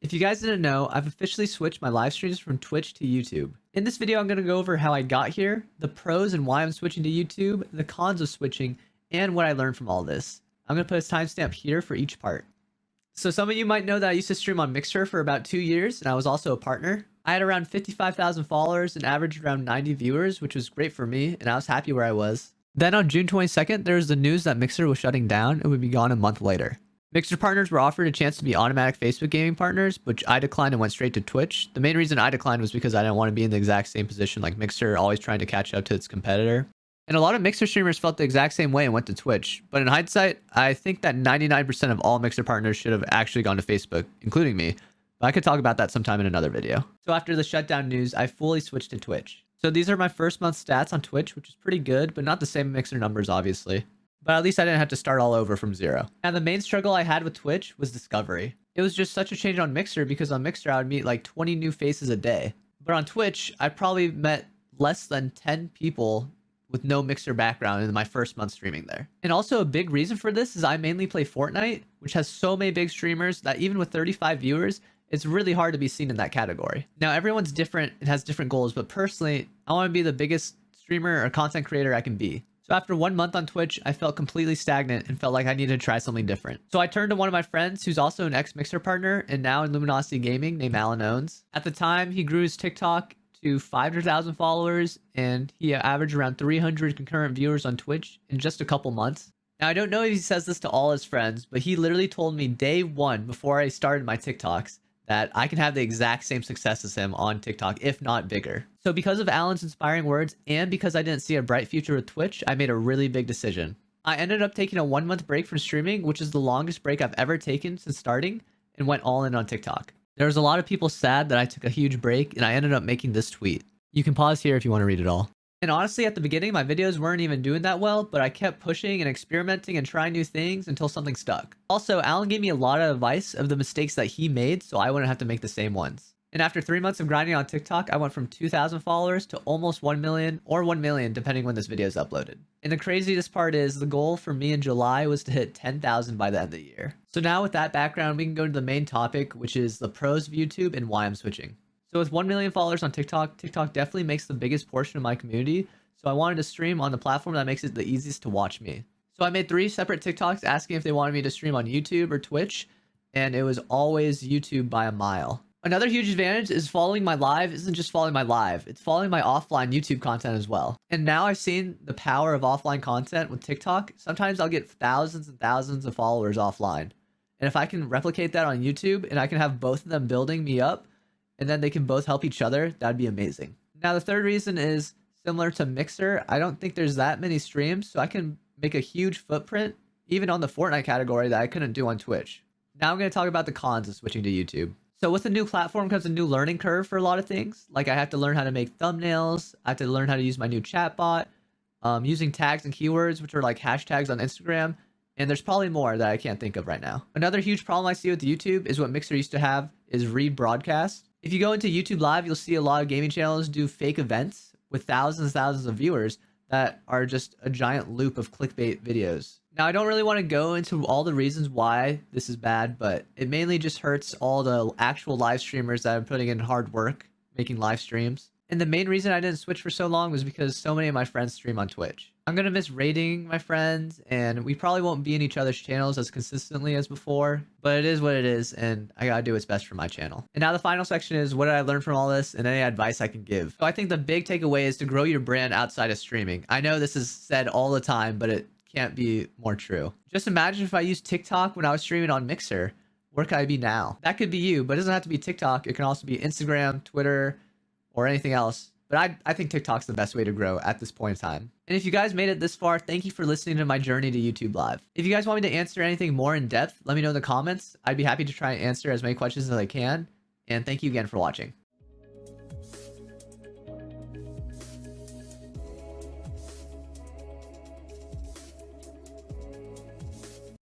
If you guys didn't know, I've officially switched my live streams from Twitch to YouTube. In this video, I'm going to go over how I got here, the pros and why I'm switching to YouTube, the cons of switching, and what I learned from all this. I'm going to put a timestamp here for each part. So some of you might know that I used to stream on Mixer for about 2 years, and I was also a partner. I had around 55,000 followers and averaged around 90 viewers, which was great for me, and I was happy where I was. Then on June 22nd, there was the news that Mixer was shutting down and would be gone a month later. Mixer partners were offered a chance to be automatic Facebook gaming partners, which I declined and went straight to Twitch. The main reason I declined was because I didn't want to be in the exact same position like Mixer, always trying to catch up to its competitor. And a lot of Mixer streamers felt the exact same way and went to Twitch. But in hindsight, I think that 99% of all Mixer partners should have actually gone to Facebook, including me. But I could talk about that sometime in another video. So after the shutdown news, I fully switched to Twitch. So these are my first month stats on Twitch, which is pretty good, but not the same Mixer numbers, obviously. But at least I didn't have to start all over from zero. And the main struggle I had with Twitch was discovery. It was just such a change on Mixer because on Mixer I would meet like 20 new faces a day. But on Twitch, I probably met less than 10 people with no Mixer background in my first month streaming there. And also a big reason for this is I mainly play Fortnite, which has so many big streamers that even with 35 viewers, it's really hard to be seen in that category. Now everyone's different and has different goals, but personally, I want to be the biggest streamer or content creator I can be. So after 1 month on Twitch, I felt completely stagnant and felt like I needed to try something different. So I turned to one of my friends who's also an ex-Mixer partner and now in Luminosity Gaming named Alan Owens. At the time, he grew his TikTok to 500,000 followers and he averaged around 300 concurrent viewers on Twitch in just a couple months. Now, I don't know if he says this to all his friends, but he literally told me day one before I started my TikToks that I can have the exact same success as him on TikTok, if not bigger. So because of Alan's inspiring words and because I didn't see a bright future with Twitch, I made a really big decision. I ended up taking a 1 month break from streaming, which is the longest break I've ever taken since starting, and went all in on TikTok. There was a lot of people sad that I took a huge break, and I ended up making this tweet. You can pause here if you want to read it all. And honestly, at the beginning, my videos weren't even doing that well, but I kept pushing and experimenting and trying new things until something stuck. Also, Alan gave me a lot of advice of the mistakes that he made, so I wouldn't have to make the same ones. And after 3 months of grinding on TikTok, I went from 2,000 followers to almost 1 million or 1 million, depending when this video is uploaded. And the craziest part is the goal for me in July was to hit 10,000 by the end of the year. So now with that background, we can go to the main topic, which is the pros of YouTube and why I'm switching. So with 1 million followers on TikTok, TikTok definitely makes the biggest portion of my community. So I wanted to stream on the platform that makes it the easiest to watch me. So I made 3 separate TikToks asking if they wanted me to stream on YouTube or Twitch. And it was always YouTube by a mile. Another huge advantage is following my live isn't just following my live. It's following my offline YouTube content as well. And now I've seen the power of offline content with TikTok. Sometimes I'll get thousands and thousands of followers offline. And if I can replicate that on YouTube and I can have both of them building me up, and then they can both help each other, that'd be amazing. Now, the third reason is similar to Mixer. I don't think there's that many streams, so I can make a huge footprint, even on the Fortnite category that I couldn't do on Twitch. Now I'm going to talk about the cons of switching to YouTube. So with a new platform comes a new learning curve for a lot of things. Like I have to learn how to make thumbnails. I have to learn how to use my new chatbot, using tags and keywords, which are like hashtags on Instagram. And there's probably more that I can't think of right now. Another huge problem I see with YouTube is what Mixer used to have is rebroadcast. If you go into YouTube Live, you'll see a lot of gaming channels do fake events with thousands and thousands of viewers that are just a giant loop of clickbait videos. Now, I don't really want to go into all the reasons why this is bad, but it mainly just hurts all the actual live streamers that are putting in hard work making live streams. And the main reason I didn't switch for so long was because so many of my friends stream on Twitch. I'm going to miss rating my friends, and we probably won't be in each other's channels as consistently as before, but it is what it is, and I gotta do what's best for my channel. And now the final section is what did I learn from all this and any advice I can give. So I think the big takeaway is to grow your brand outside of streaming. I know this is said all the time, but it can't be more true. Just imagine if I used TikTok when I was streaming on Mixer. Where could I be now? That could be you, but it doesn't have to be TikTok. It can also be Instagram, Twitter, or anything else. But I think TikTok's the best way to grow at this point in time. And if you guys made it this far, thank you for listening to my journey to YouTube Live. If you guys want me to answer anything more in depth, let me know in the comments. I'd be happy to try and answer as many questions as I can. And thank you again for watching.